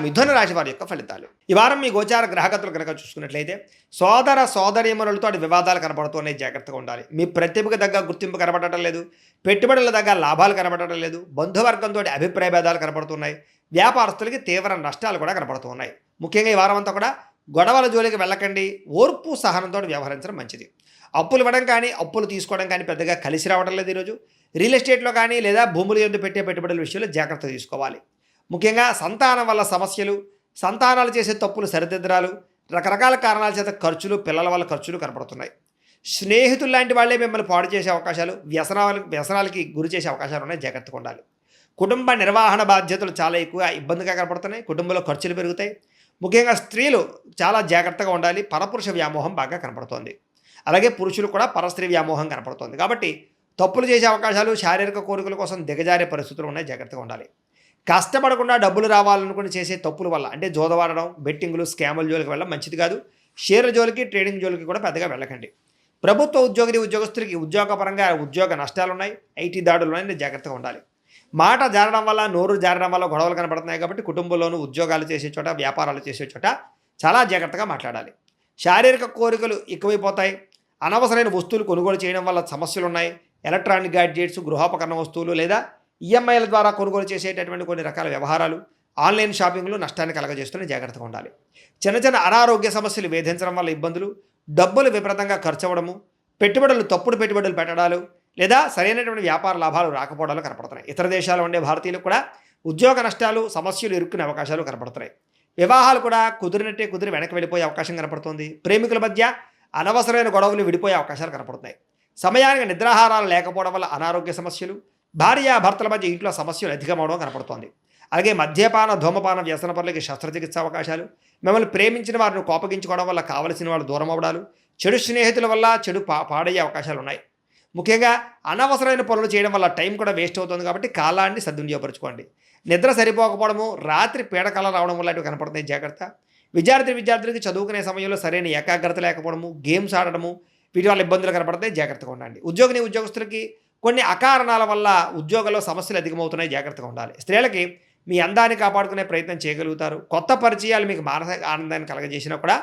మిథున రాశి వారి యొక్క ఫలితాలు. ఈ వారం మీ గోచార గ్రహగతులు కనుక చూసుకున్నట్లయితే సోదర సోదరీమణులతో వివాదాలు కనబడుతున్నాయి, జాగ్రత్తగా ఉండాలి. మీ ప్రతిభకు తగ్గ గుర్తింపు కనబడటం లేదు, పెట్టుబడుల తగ్గ లాభాలు కనబడటం లేదు, బంధువర్గంతో అభిప్రాయ భేదాలు కనబడుతున్నాయి, వ్యాపారస్తులకి తీవ్ర నష్టాలు కూడా కనబడుతున్నాయి. ముఖ్యంగా ఈ వారం అంతా కూడా గొడవల జోలికి వెళ్ళకండి, ఓర్పు సహనంతో వ్యవహరించడం మంచిది. అప్పులు ఇవ్వడం కానీ అప్పులు తీసుకోవడం కానీ పెద్దగా కలిసి రావడం లేదు. ఈరోజు రియల్ ఎస్టేట్లో కానీ లేదా భూముల యందు పెట్టే పెట్టుబడుల విషయంలో జాగ్రత్త తీసుకోవాలి. ముఖ్యంగా సంతానం వల్ల సమస్యలు, సంతానాలు చేసే తప్పులు సరిదిద్దరాలు, రకరకాల కారణాల చేత ఖర్చులు, పిల్లల వల్ల ఖర్చులు కనపడుతున్నాయి. స్నేహితులు లాంటి వాళ్ళే మిమ్మల్ని పాడు చేసే అవకాశాలు, వ్యసనాలకి గురి చేసే అవకాశాలు ఉన్నాయి, జాగ్రత్తగా ఉండాలి. కుటుంబ నిర్వహణ బాధ్యతలు చాలా ఎక్కువ ఇబ్బందిగా కనపడుతున్నాయి, కుటుంబంలో ఖర్చులు పెరుగుతాయి. ముఖ్యంగా స్త్రీలు చాలా జాగ్రత్తగా ఉండాలి, పరపురుష వ్యామోహం బాగా కనపడుతోంది. అలాగే పురుషులు కూడా పరస్త్రీ వ్యామోహం కనపడుతోంది. కాబట్టి తప్పులు చేసే అవకాశాలు, శారీరక కోరికల కోసం దిగజారే పరిస్థితులు ఉన్నాయి, జాగ్రత్తగా ఉండాలి. కష్టపడకుండా డబ్బులు రావాలనుకుని చేసే తప్పుల వల్ల అంటే జోదవాడడం, బెట్టింగ్లు, స్కాముల జోలికి వెళ్ళడం మంచిది కాదు. షేర్ల జోలికి, ట్రేడింగ్ జోలికి కూడా పెద్దగా వెళ్ళకండి. ప్రభుత్వ ఉద్యోగస్తులకి ఉద్యోగపరంగా ఉద్యోగ నష్టాలున్నాయి, ఐటీ దాడులు ఉన్నాయి, జాగ్రత్తగా ఉండాలి. మాట జారడం వల్ల, నోరు జారడం వల్ల గొడవలు కనబడుతున్నాయి. కాబట్టి కుటుంబంలోనూ ఉద్యోగాలు చేసే చోట, వ్యాపారాలు చేసే చోట చాలా జాగ్రత్తగా మాట్లాడాలి. శారీరక కోరికలు ఎక్కువైపోతాయి. అనవసరమైన వస్తువులు కొనుగోలు చేయడం వల్ల సమస్యలు ఉన్నాయి. ఎలక్ట్రానిక్ గ్యాడ్జెట్స్, గృహోపకరణ వస్తువులు లేదా ఈఎంఐల ద్వారా కొనుగోలు చేసేటటువంటి కొన్ని రకాల వ్యవహారాలు, ఆన్లైన్ షాపింగ్లు నష్టాన్ని కలగజేస్తూనే జాగ్రత్తగా ఉండాలి. చిన్న చిన్న అనారోగ్య సమస్యలు వేధించడం వల్ల ఇబ్బందులు, డబ్బులు విపరీతంగా ఖర్చు అవ్వడము, తప్పుడు పెట్టుబడులు పెట్టడాలు లేదా సరైనటువంటి వ్యాపార లాభాలు రాకపోవడాలు కనపడుతున్నాయి. ఇతర దేశాల్లో ఉండే భారతీయులకు కూడా ఉద్యోగ నష్టాలు, సమస్యలు ఇరుక్కునే అవకాశాలు కనపడుతున్నాయి. వివాహాలు కూడా కుదిరి వెనక్కి వెళ్ళిపోయే అవకాశం కనపడుతుంది. ప్రేమికుల మధ్య అనవసరమైన గొడవలు విడిపోయే అవకాశాలు కనపడుతున్నాయి. సమయానికి నిద్రాహారాలు లేకపోవడం వల్ల అనారోగ్య సమస్యలు, భార్యాభర్తల మధ్య ఇంట్లో సమస్యలు అధికమవడం కనపడుతోంది. అలాగే మద్యపాన, ధూమపాన వ్యసన పనులకి శస్త్రచికిత్స అవకాశాలు, మిమ్మల్ని ప్రేమించిన వారిని కోపగించుకోవడం వల్ల కావలసిన వాళ్ళు దూరం అవ్వడాలు, చెడు స్నేహితుల వల్ల చెడు పాడయ్యే అవకాశాలు ఉన్నాయి. ముఖ్యంగా అనవసరమైన పనులు చేయడం వల్ల టైం కూడా వేస్ట్ అవుతుంది. కాబట్టి కాలాన్ని సద్వినియోగపరచుకోండి. నిద్ర సరిపోకపోవడము, రాత్రి పీడకల రావడం వల్ల కనపడుతున్నాయి, జాగ్రత్త. విద్యార్థులకి చదువుకునే సమయంలో సరైన ఏకాగ్రత లేకపోవడము, గేమ్స్ ఆడడము, వీటి వల్ల ఇబ్బందులు కనపడతాయి, జాగ్రత్తగా ఉండండి. ఉద్యోగస్తులకి కొన్ని అకారణాల వల్ల ఉద్యోగంలో సమస్యలు అధికమవుతున్నాయి, జాగ్రత్తగా ఉండాలి. స్త్రీలకి మీ అందాన్ని కాపాడుకునే ప్రయత్నం చేయగలుగుతారు. కొత్త పరిచయాలు మీకు మానసిక ఆనందాన్ని కలగజేసినా కూడా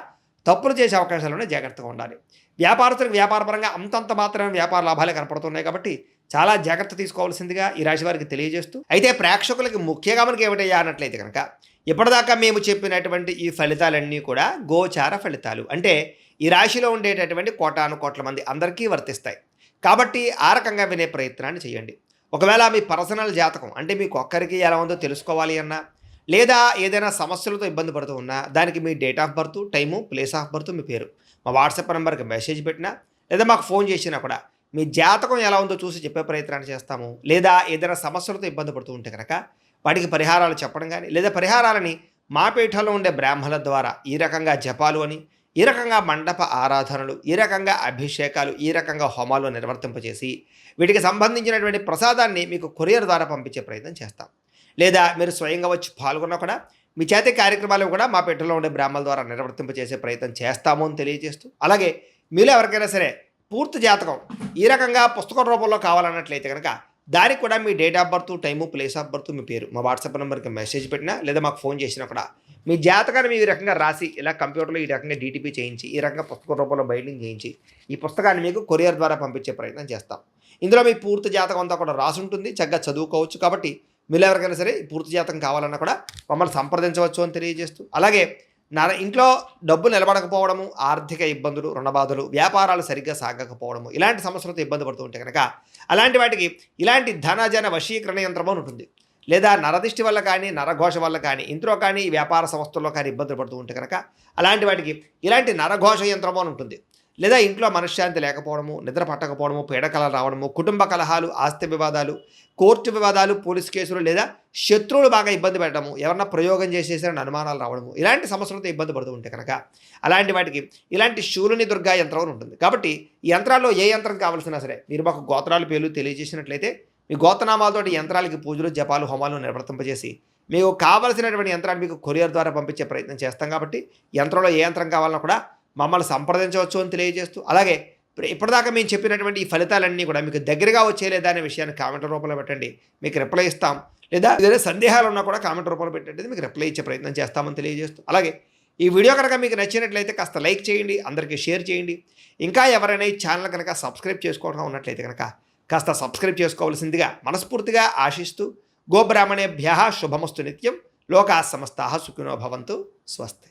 తప్పులు చేసే అవకాశాలు ఉన్నాయి, జాగ్రత్తగా ఉండాలి. వ్యాపారస్తులకు వ్యాపారపరంగా అంతంత మాత్రమే వ్యాపార లాభాలే కనపడుతున్నాయి. కాబట్టి చాలా జాగ్రత్త తీసుకోవాల్సిందిగా ఈ రాశి వారికి తెలియజేస్తూ, అయితే ప్రేక్షకులకి ముఖ్యంగా మనకి ఏమిటయ్యా అన్నట్లయితే కనుక ఇప్పటిదాకా మేము చెప్పినటువంటి ఈ ఫలితాలన్నీ కూడా గోచార ఫలితాలు, అంటే ఈ రాశిలో ఉండేటటువంటి కోటాను కోట్ల మంది అందరికీ వర్తిస్తాయి. కాబట్టి ఆ రకంగా వినే ప్రయత్నాన్ని చేయండి. ఒకవేళ మీ పర్సనల్ జాతకం అంటే మీకు ఒక్కరికి ఎలా ఉందో తెలుసుకోవాలి అన్నా, లేదా ఏదైనా సమస్యలతో ఇబ్బంది పడుతూ ఉన్నా, దానికి మీ date of birth, time, place of birth, మీ పేరు మా వాట్సాప్ నెంబర్కి మెసేజ్ పెట్టినా లేదా మాకు ఫోన్ చేసినా కూడా మీ జాతకం ఎలా ఉందో చూసి చెప్పే ప్రయత్నాన్ని చేస్తాము. లేదా ఏదైనా సమస్యలతో ఇబ్బంది పడుతూ ఉంటే కనుక వాటికి పరిహారాలు చెప్పడం కానీ, లేదా పరిహారాలని మా పీఠంలో ఉండే బ్రాహ్మణుల ద్వారా ఈ రకంగా జపాలు అని, ఈ రకంగా మండప ఆరాధనలు, ఈ రకంగా అభిషేకాలు, ఈ రకంగా హోమాలు నిర్వర్తింపచేసి వీటికి సంబంధించినటువంటి ప్రసాదాన్ని మీకు కొరియర్ ద్వారా పంపించే ప్రయత్నం చేస్తాం. లేదా మీరు స్వయంగా వచ్చి పాల్గొన్నా కూడా మీ చేతి కార్యక్రమాలు కూడా మా పీఠంలో ఉండే బ్రాహ్మణుల ద్వారా నిర్వర్తింపచేసే ప్రయత్నం చేస్తాము అని తెలియజేస్తూ, అలాగే మీలో ఎవరికైనా సరే పూర్తి జాతకం ఈ రకంగా పుస్తకం రూపంలో కావాలన్నట్లయితే కనుక దానికి కూడా మీ date of birth, time, place of birth, మీ పేరు మా వాట్సాప్ నెంబర్కి మెసేజ్ పెట్టినా లేదా మాకు ఫోన్ చేసినా కూడా మీ జాతకాన్ని మీ ఈ రకంగా రాసి ఇలా కంప్యూటర్లో ఈ రకంగా డీటీపీ చేయించి ఈ రకంగా పుస్తకం రూపంలో బైండింగ్ చేయించి ఈ పుస్తకాన్ని మీకు కొరియర్ ద్వారా పంపించే ప్రయత్నం చేస్తాం. ఇందులో మీ పూర్తి జాతకం అంతా కూడా రాసి ఉంటుంది, చక్కగా చదువుకోవచ్చు. కాబట్టి మీరు ఎవరికైనా సరే పూర్తి జాతకం కావాలన్నా కూడా మమ్మల్ని సంప్రదించవచ్చు అని తెలియజేస్తూ, అలాగే ఇంట్లో డబ్బు నిలబడకపోవడము, ఆర్థిక ఇబ్బందులు, రుణబాధలు, వ్యాపారాలు సరిగ్గా సాగకపోవడము, ఇలాంటి సమస్యలతో ఇబ్బంది పడుతూ ఉంటే కనుక అలాంటి వాటికి ఇలాంటి ధనజన వశీకరణ యంత్రం ఉంటుంది. లేదా నరదిష్టి వల్ల కానీ, నరఘోష వల్ల కానీ, ఇంట్లో కానీ, వ్యాపార సంస్థల్లో కానీ ఇబ్బందులు పడుతూ ఉంటే కనుక అలాంటి వాటికి ఇలాంటి నరఘోష యంత్రం అని ఉంటుంది. లేదా ఇంట్లో మనశ్శాంతి లేకపోవడము, నిద్ర పట్టకపోవడము, పీడకలలు రావడము, కుటుంబ కలహాలు, ఆస్తి వివాదాలు, కోర్టు వివాదాలు, పోలీస్ కేసులు, లేదా శత్రువులు బాగా ఇబ్బంది పెట్టడము, ఎవరన్నా ప్రయోగం చేసేసారని అనుమానాలు రావడము, ఇలాంటి సమస్యలతో ఇబ్బంది పడుతూ ఉంటే కనుక అలాంటి వాటికి ఇలాంటి శూలుని దుర్గా యంత్రం అని ఉంటుంది. కాబట్టి ఈ యంత్రాల్లో ఏ యంత్రం కావాల్సినా సరే మీరు మాకు గోత్రాల పేర్లు తెలియజేసినట్లయితే మీ గోత్రనామాలతోటి యంత్రాలకి పూజలు, జపాలు, హోమాలు నిర్వర్తింపజేసి మీకు కావలసినటువంటి యంత్రాన్ని మీకు కొరియర్ ద్వారా పంపించే ప్రయత్నం చేస్తాం. కాబట్టి యంత్రంలో ఏ యంత్రం కావాలన్నా కూడా మమ్మల్ని సంప్రదించవచ్చు అని తెలియజేస్తూ, అలాగే ఇప్పటిదాకా మేము చెప్పినటువంటి ఈ ఫలితాలన్నీ కూడా మీకు దగ్గరగా వచ్చేలేదా అనే విషయాన్ని కామెంట్ రూపంలో పెట్టండి, మీకు రిప్లై ఇస్తాం. లేదా ఏదైనా సందేహాలు ఉన్నా కూడా కామెంట్ రూపంలో పెట్టండి, మీకు రిప్లై ఇచ్చే ప్రయత్నం చేస్తామని తెలియజేస్తూ, అలాగే ఈ వీడియో కనుక మీకు నచ్చినట్లయితే కాస్త లైక్ చేయండి, అందరికీ షేర్ చేయండి. ఇంకా ఎవరైనా ఈ ఛానల్ కనుక సబ్స్క్రైబ్ చేసుకోవడం ఉన్నట్లయితే కనుక కాస్త సబ్స్క్రైబ్ చేసుకోవాల్సిందిగా మనస్ఫూర్తిగా ఆశిస్తూ, గోబ్రాహ్మణేభ్యः శుభమస్తు నిత్యం, లోకాः సమస్తాः సుఖినో భవంతు, స్వస్తి.